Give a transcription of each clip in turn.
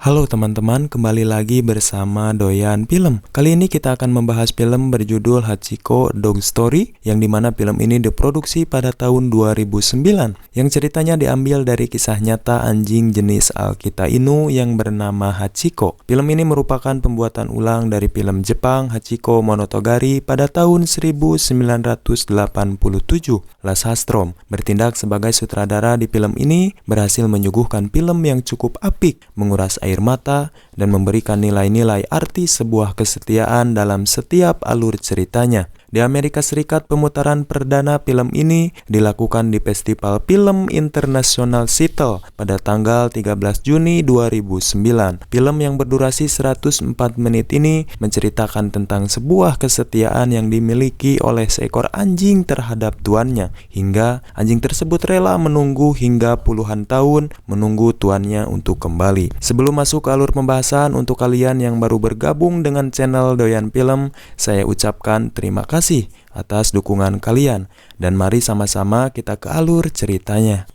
Halo teman-teman, kembali lagi bersama Doyan Film. Kali ini kita akan membahas film berjudul Hachiko Dog Story, yang dimana film ini diproduksi pada tahun 2009, yang ceritanya diambil dari kisah nyata anjing jenis Akita Inu yang bernama Hachiko. Film ini merupakan pembuatan ulang dari film Jepang Hachiko Monotogari pada tahun 1987. Lasse Hallström bertindak sebagai sutradara di film ini, berhasil menyuguhkan film yang cukup apik, menguras air mata, dan memberikan nilai-nilai arti sebuah kesetiaan dalam setiap alur ceritanya. Di Amerika Serikat, pemutaran perdana film ini dilakukan di Festival Film Internasional Seattle pada tanggal 13 Juni 2009. Film yang berdurasi 104 menit ini menceritakan tentang sebuah kesetiaan yang dimiliki oleh seekor anjing terhadap tuannya, hingga anjing tersebut rela menunggu hingga puluhan tahun menunggu tuannya untuk kembali. Sebelum masuk ke alur pembahasan, untuk kalian yang baru bergabung dengan channel Doyan Film, saya ucapkan terima kasih atas dukungan kalian, dan mari sama-sama kita ke alur ceritanya.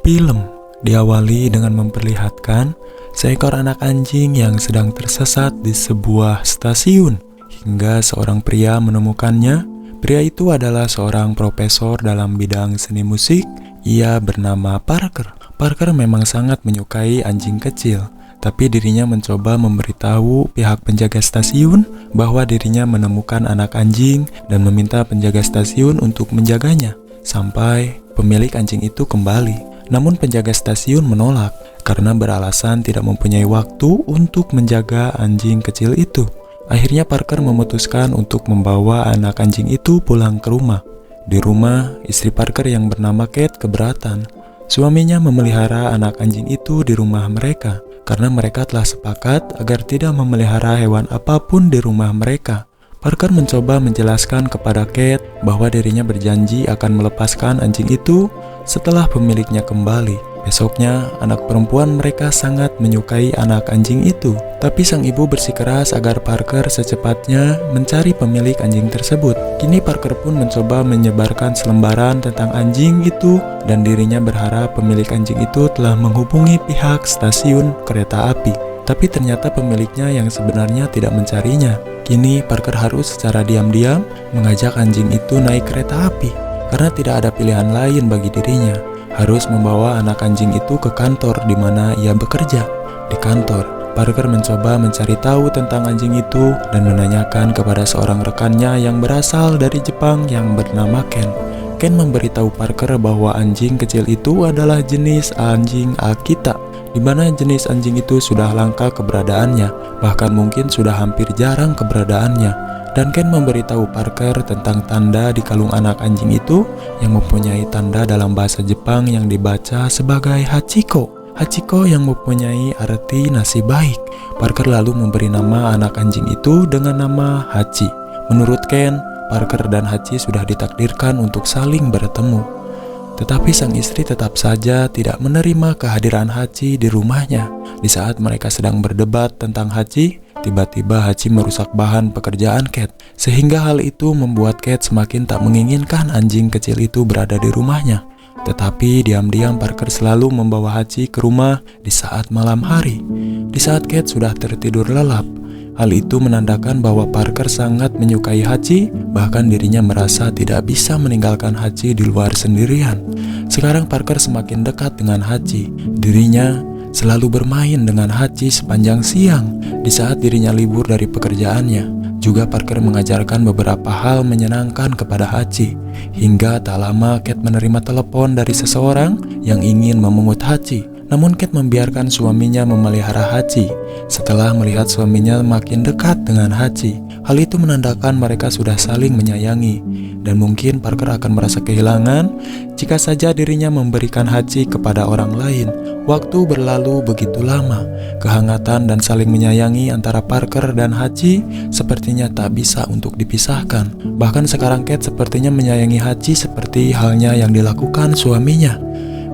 Film diawali dengan memperlihatkan seekor anak anjing yang sedang tersesat di sebuah stasiun, hingga seorang pria menemukannya. Pria itu adalah seorang profesor dalam bidang seni musik. Ia bernama Parker. Parker memang sangat menyukai anjing kecil, tapi dirinya mencoba memberitahu pihak penjaga stasiun bahwa dirinya menemukan anak anjing dan meminta penjaga stasiun untuk menjaganya sampai pemilik anjing itu kembali. Namun penjaga stasiun menolak karena beralasan tidak mempunyai waktu untuk menjaga anjing kecil itu. Akhirnya Parker memutuskan untuk membawa anak anjing itu pulang ke rumah. Di rumah, istri Parker yang bernama Kate keberatan. Suaminya memelihara anak anjing itu di rumah mereka karena mereka telah sepakat agar tidak memelihara hewan apapun di rumah mereka. Parker mencoba menjelaskan kepada Kate bahwa dirinya berjanji akan melepaskan anjing itu setelah pemiliknya kembali. Besoknya, anak perempuan mereka sangat menyukai anak anjing itu. Tapi sang ibu bersikeras agar Parker secepatnya mencari pemilik anjing tersebut. Kini Parker pun mencoba menyebarkan selembaran tentang anjing itu, dan dirinya berharap pemilik anjing itu telah menghubungi pihak stasiun kereta api. Tapi ternyata pemiliknya yang sebenarnya tidak mencarinya. Kini Parker harus secara diam-diam mengajak anjing itu naik kereta api, karena tidak ada pilihan lain bagi dirinya. Harus membawa anak anjing itu ke kantor di mana ia bekerja. Di kantor, Parker mencoba mencari tahu tentang anjing itu dan menanyakan kepada seorang rekannya yang berasal dari Jepang yang bernama Ken. Ken memberitahu Parker bahwa anjing kecil itu adalah jenis anjing Akita, di mana jenis anjing itu sudah langka keberadaannya, bahkan mungkin sudah hampir jarang keberadaannya. Dan Ken memberitahu Parker tentang tanda di kalung anak anjing itu yang mempunyai tanda dalam bahasa Jepang yang dibaca sebagai Hachiko. Hachiko yang mempunyai arti nasib baik. Parker lalu memberi nama anak anjing itu dengan nama Hachi. Menurut Ken, Parker dan Hachi sudah ditakdirkan untuk saling bertemu. Tetapi sang istri tetap saja tidak menerima kehadiran Hachi di rumahnya. Di saat mereka sedang berdebat tentang Hachi, tiba-tiba Hachi merusak bahan pekerjaan Kate, sehingga hal itu membuat Kate semakin tak menginginkan anjing kecil itu berada di rumahnya. Tetapi diam-diam Parker selalu membawa Hachi ke rumah di saat malam hari, di saat Kate sudah tertidur lelap. Hal itu menandakan bahwa Parker sangat menyukai Hachi, bahkan dirinya merasa tidak bisa meninggalkan Hachi di luar sendirian. Sekarang Parker semakin dekat dengan Hachi. Dirinya selalu bermain dengan Hachi sepanjang siang di saat dirinya libur dari pekerjaannya. Juga Parker mengajarkan beberapa hal menyenangkan kepada Hachi. Hingga tak lama Kate menerima telepon dari seseorang yang ingin memungut Hachi. Namun Kate membiarkan suaminya memelihara Hachi. Setelah melihat suaminya makin dekat dengan Hachi, hal itu menandakan mereka sudah saling menyayangi. Dan mungkin Parker akan merasa kehilangan jika saja dirinya memberikan Hachi kepada orang lain. Waktu berlalu begitu lama. Kehangatan dan saling menyayangi antara Parker dan Hachi sepertinya tak bisa untuk dipisahkan. Bahkan sekarang Kate sepertinya menyayangi Hachi seperti halnya yang dilakukan suaminya.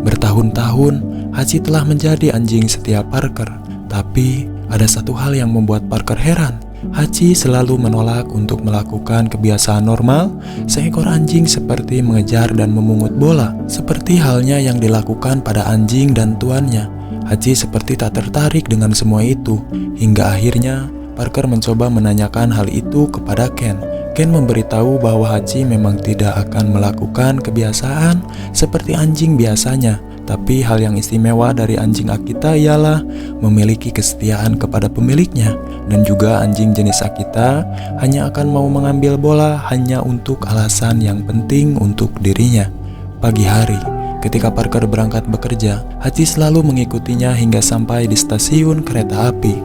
Bertahun-tahun, Hachi telah menjadi anjing setia Parker. Tapi ada satu hal yang membuat Parker heran. Haji selalu menolak untuk melakukan kebiasaan normal seekor anjing seperti mengejar dan memungut bola, seperti halnya yang dilakukan pada anjing dan tuannya. Haji seperti tak tertarik dengan semua itu, hingga akhirnya Parker mencoba menanyakan hal itu kepada Ken. Ken memberitahu bahwa Haji memang tidak akan melakukan kebiasaan seperti anjing biasanya. Tapi hal yang istimewa dari anjing Akita ialah memiliki kesetiaan kepada pemiliknya. Dan juga anjing jenis Akita hanya akan mau mengambil bola hanya untuk alasan yang penting untuk dirinya. Pagi hari, ketika Parker berangkat bekerja, Haji selalu mengikutinya hingga sampai di stasiun kereta api.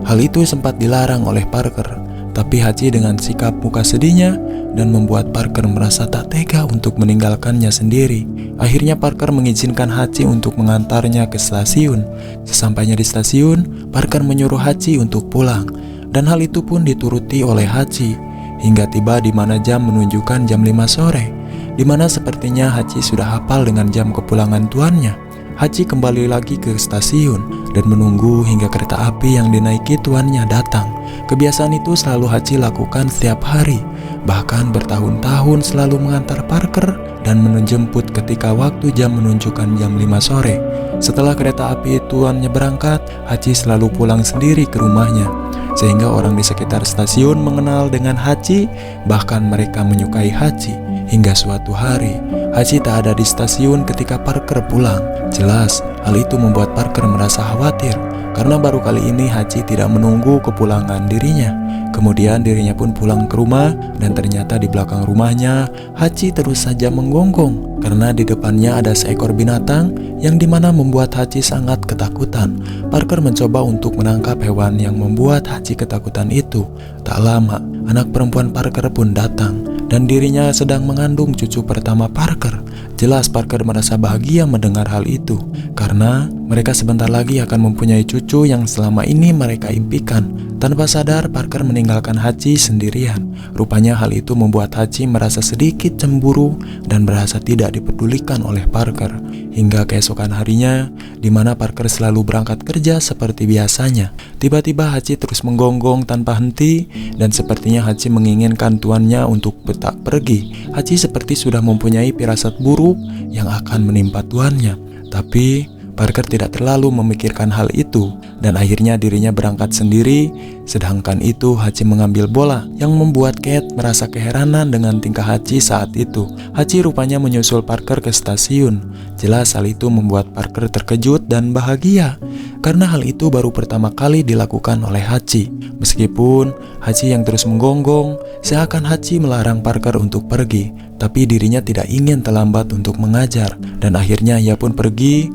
Hal itu sempat dilarang oleh Parker, tapi Haji dengan sikap muka sedihnya dan membuat Parker merasa tak tega untuk meninggalkannya sendiri. Akhirnya Parker mengizinkan Haji untuk mengantarnya ke stasiun. Sesampainya di stasiun, Parker menyuruh Haji untuk pulang, dan hal itu pun dituruti oleh Haji. Hingga tiba di mana jam menunjukkan jam 5 sore, di mana sepertinya Haji sudah hafal dengan jam kepulangan tuannya. Haji kembali lagi ke stasiun dan menunggu hingga kereta api yang dinaiki tuannya datang. Kebiasaan itu selalu Haji lakukan setiap hari, bahkan bertahun-tahun selalu mengantar Parker dan menjemput ketika waktu jam menunjukkan jam 5 sore. Setelah kereta api tuannya berangkat, Haji selalu pulang sendiri ke rumahnya, sehingga orang di sekitar stasiun mengenal dengan Haji, bahkan mereka menyukai Haji. Hingga suatu hari, Haji tak ada di stasiun ketika Parker pulang. Jelas, hal itu membuat Parker merasa khawatir, karena baru kali ini Haji tidak menunggu kepulangan dirinya. Kemudian dirinya pun pulang ke rumah, dan ternyata di belakang rumahnya Haji terus saja menggonggong, karena di depannya ada seekor binatang yang dimana membuat Haji sangat ketakutan. Parker mencoba untuk menangkap hewan yang membuat Haji ketakutan itu. Tak lama, anak perempuan Parker pun datang, dan dirinya sedang mengandung cucu pertama Parker. Jelas Parker merasa bahagia mendengar hal itu, karena mereka sebentar lagi akan mempunyai cucu yang selama ini mereka impikan. Tanpa sadar, Parker meninggalkan Haji sendirian. Rupanya hal itu membuat Haji merasa sedikit cemburu dan merasa tidak dipedulikan oleh Parker. Hingga keesokan harinya, di mana Parker selalu berangkat kerja seperti biasanya. Tiba-tiba Haji terus menggonggong tanpa henti, dan sepertinya Haji menginginkan tuannya untuk tak pergi. Haji seperti sudah mempunyai firasat buruk yang akan menimpa tuannya. Tapi Parker tidak terlalu memikirkan hal itu, dan akhirnya dirinya berangkat sendiri. Sedangkan itu Haji mengambil bola, yang membuat Kate merasa keheranan dengan tingkah Haji saat itu. Haji rupanya menyusul Parker ke stasiun. Jelas hal itu membuat Parker terkejut dan bahagia, karena hal itu baru pertama kali dilakukan oleh Haji. Meskipun Haji yang terus menggonggong, seakan Haji melarang Parker untuk pergi, tapi dirinya tidak ingin terlambat untuk mengajar, dan akhirnya ia pun pergi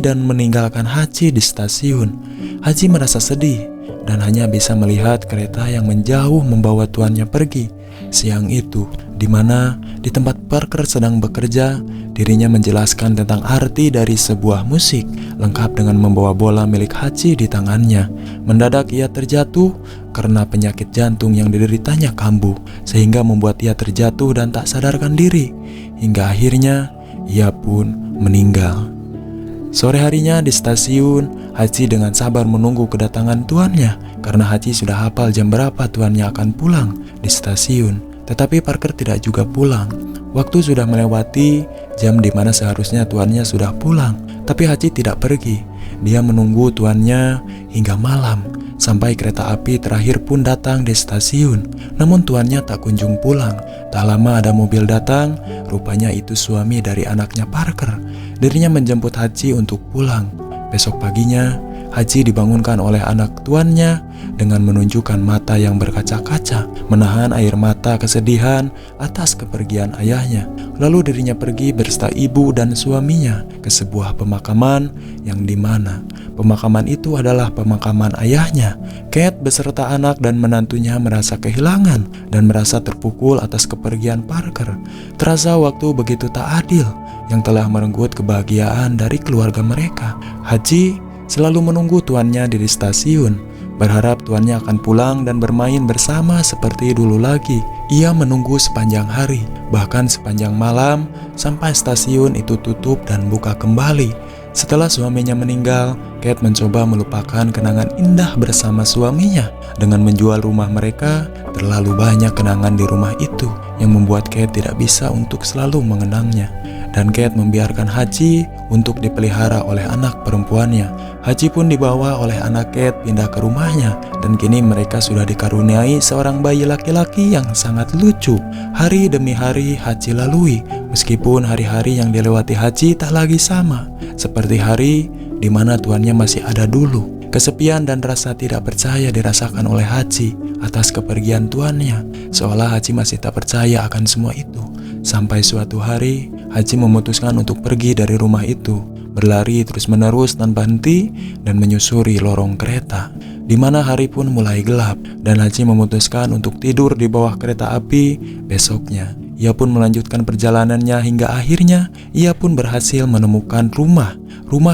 dan meninggalkan Haji di stasiun. Haji merasa sedih dan hanya bisa melihat kereta yang menjauh membawa tuannya pergi. Siang itu, di mana di tempat Parker sedang bekerja, dirinya menjelaskan tentang arti dari sebuah musik, lengkap dengan membawa bola milik Haji di tangannya. Mendadak ia terjatuh karena penyakit jantung yang dideritanya kambuh, sehingga membuat ia terjatuh dan tak sadarkan diri, hingga akhirnya ia pun meninggal. Sore harinya di stasiun, Haji dengan sabar menunggu kedatangan tuannya, karena Haji sudah hafal jam berapa tuannya akan pulang di stasiun. Tetapi Parker tidak juga pulang. Waktu sudah melewati jam di mana seharusnya tuannya sudah pulang, tapi Haji tidak pergi. Dia menunggu tuannya hingga malam, sampai kereta api terakhir pun datang di stasiun. Namun tuannya tak kunjung pulang. Tak lama ada mobil datang, rupanya itu suami dari anaknya Parker. Dirinya menjemput Haji untuk pulang. Besok paginya, Haji dibangunkan oleh anak tuannya dengan menunjukkan mata yang berkaca-kaca, menahan air mata kesedihan atas kepergian ayahnya. Lalu dirinya pergi beserta ibu dan suaminya ke sebuah pemakaman yang dimana pemakaman itu adalah pemakaman ayahnya. Kate beserta anak dan menantunya merasa kehilangan dan merasa terpukul atas kepergian Parker. Terasa waktu begitu tak adil yang telah merenggut kebahagiaan dari keluarga mereka. Haji selalu menunggu tuannya di stasiun, berharap tuannya akan pulang dan bermain bersama seperti dulu lagi. Ia menunggu sepanjang hari, bahkan sepanjang malam, sampai stasiun itu tutup dan buka kembali. Setelah suaminya meninggal, Kate mencoba melupakan kenangan indah bersama suaminya. Dengan menjual rumah mereka, terlalu banyak kenangan di rumah itu yang membuat Kate tidak bisa untuk selalu mengenangnya. Dan Kate membiarkan Hachi untuk dipelihara oleh anak perempuannya. Hachi pun dibawa oleh anak Kate pindah ke rumahnya, dan kini mereka sudah dikaruniai seorang bayi laki-laki yang sangat lucu. Hari demi hari Hachi lalui, meskipun hari-hari yang dilewati Hachi tak lagi sama seperti hari di mana tuannya masih ada dulu. Kesepian dan rasa tidak percaya dirasakan oleh Hachi atas kepergian tuannya, seolah Hachi masih tak percaya akan semua itu. Sampai suatu hari, Hachi memutuskan untuk pergi dari rumah itu, berlari terus-menerus tanpa henti dan menyusuri lorong kereta, di mana hari pun mulai gelap, dan Hachi memutuskan untuk tidur di bawah kereta api besoknya. Ia pun melanjutkan perjalanannya hingga akhirnya ia pun berhasil menemukan rumah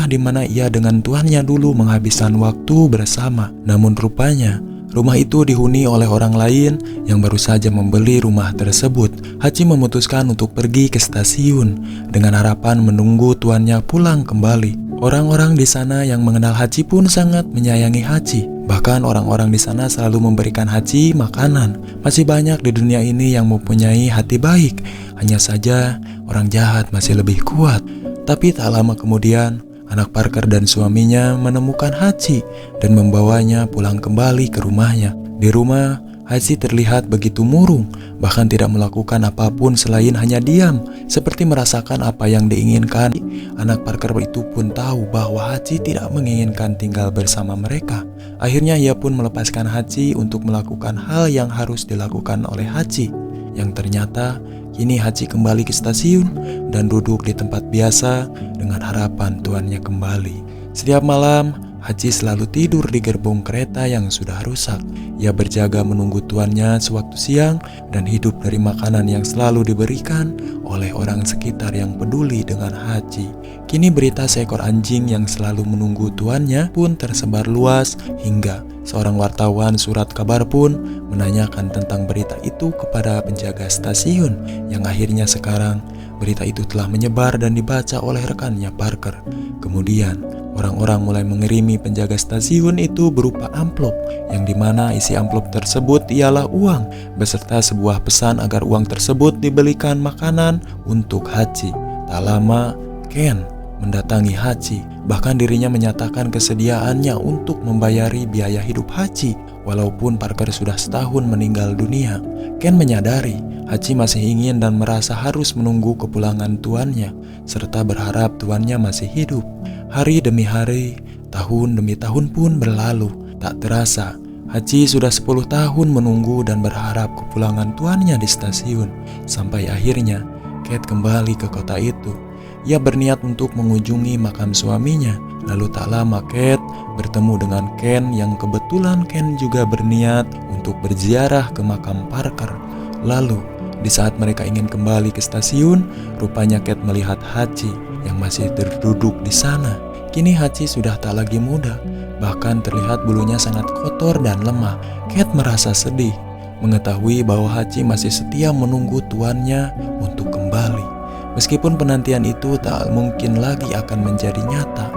di mana ia dengan tuannya dulu menghabiskan waktu bersama. Namun rupanya rumah itu dihuni oleh orang lain yang baru saja membeli rumah tersebut. Hachi memutuskan untuk pergi ke stasiun dengan harapan menunggu tuannya pulang kembali. Orang-orang di sana yang mengenal Hachi pun sangat menyayangi Hachi. Bahkan orang-orang di sana selalu memberikan Hachi makanan. Masih banyak di dunia ini yang mempunyai hati baik. Hanya saja orang jahat masih lebih kuat. Tapi tak lama kemudian, anak Parker dan suaminya menemukan Hachi dan membawanya pulang kembali ke rumahnya. Di rumah, Hachi terlihat begitu murung, bahkan tidak melakukan apapun selain hanya diam, seperti merasakan apa yang diinginkan. Anak Parker itu pun tahu bahwa Hachi tidak menginginkan tinggal bersama mereka. Akhirnya ia pun melepaskan Hachi untuk melakukan hal yang harus dilakukan oleh Hachi, yang ternyata kini Hachi kembali ke stasiun dan duduk di tempat biasa dengan harapan tuannya kembali. Setiap malam, Hachi selalu tidur di gerbong kereta yang sudah rusak. Ia berjaga menunggu tuannya sewaktu siang dan hidup dari makanan yang selalu diberikan oleh orang sekitar yang peduli dengan Hachi. Kini berita seekor anjing yang selalu menunggu tuannya pun tersebar luas, hingga seorang wartawan surat kabar pun menanyakan tentang berita itu kepada penjaga stasiun, yang akhirnya sekarang berita itu telah menyebar dan dibaca oleh rekannya Parker. Kemudian orang-orang mulai mengirimi penjaga stasiun itu berupa amplop, yang dimana isi amplop tersebut ialah uang beserta sebuah pesan agar uang tersebut dibelikan makanan untuk Hachi. Tak lama, Ken mendatangi Hachi. Bahkan dirinya menyatakan kesediaannya untuk membayari biaya hidup Hachi walaupun Parker sudah setahun meninggal dunia. Ken menyadari Hachi masih ingin dan merasa harus menunggu kepulangan tuannya serta berharap tuannya masih hidup. Hari demi hari, tahun demi tahun pun berlalu. Tak terasa Hachi sudah 10 tahun menunggu dan berharap kepulangan tuannya di stasiun. Sampai akhirnya Kate kembali ke kota itu. Ia berniat untuk mengunjungi makam suaminya. Lalu tak lama Kate bertemu dengan Ken, yang kebetulan Ken juga berniat untuk berziarah ke makam Parker. Lalu di saat mereka ingin kembali ke stasiun, rupanya Kate melihat Hachi yang masih terduduk di sana. Kini Hachi sudah tak lagi muda, bahkan terlihat bulunya sangat kotor dan lemah. Kate merasa sedih mengetahui bahwa Hachi masih setia menunggu tuannya untuk kembali. Meskipun penantian itu tak mungkin lagi akan menjadi nyata,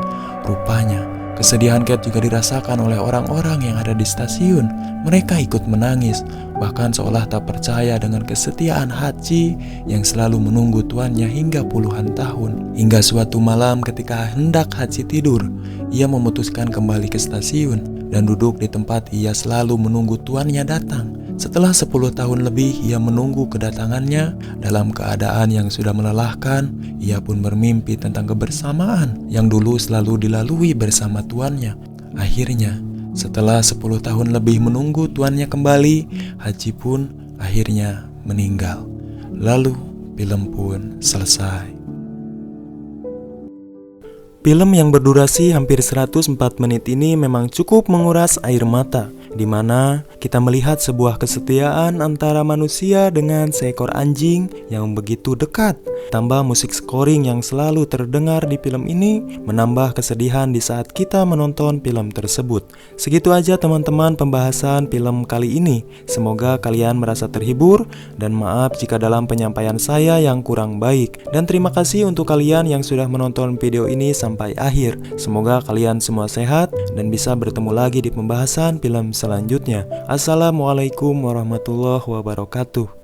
rupanya kesedihan Kate juga dirasakan oleh orang-orang yang ada di stasiun. Mereka ikut menangis, bahkan seolah tak percaya dengan kesetiaan Hachi yang selalu menunggu tuannya hingga puluhan tahun. Hingga suatu malam ketika hendak Hachi tidur, ia memutuskan kembali ke stasiun dan duduk di tempat ia selalu menunggu tuannya datang. Setelah 10 tahun lebih ia menunggu kedatangannya dalam keadaan yang sudah melelahkan. Ia pun bermimpi tentang kebersamaan yang dulu selalu dilalui bersama tuannya. Akhirnya, setelah 10 tahun lebih menunggu tuannya kembali, Hachi pun akhirnya meninggal. Lalu film pun selesai. Film yang berdurasi hampir 104 menit ini memang cukup menguras air mata. di mana kita melihat sebuah kesetiaan antara manusia dengan seekor anjing yang begitu dekat. Tambah musik scoring yang selalu terdengar di film ini menambah kesedihan di saat kita menonton film tersebut. Segitu aja teman-teman pembahasan film kali ini. Semoga kalian merasa terhibur dan maaf jika dalam penyampaian saya yang kurang baik. Dan terima kasih untuk kalian yang sudah menonton video ini sampai akhir. Semoga kalian semua sehat dan bisa bertemu lagi di pembahasan film selanjutnya. Assalamualaikum warahmatullahi wabarakatuh.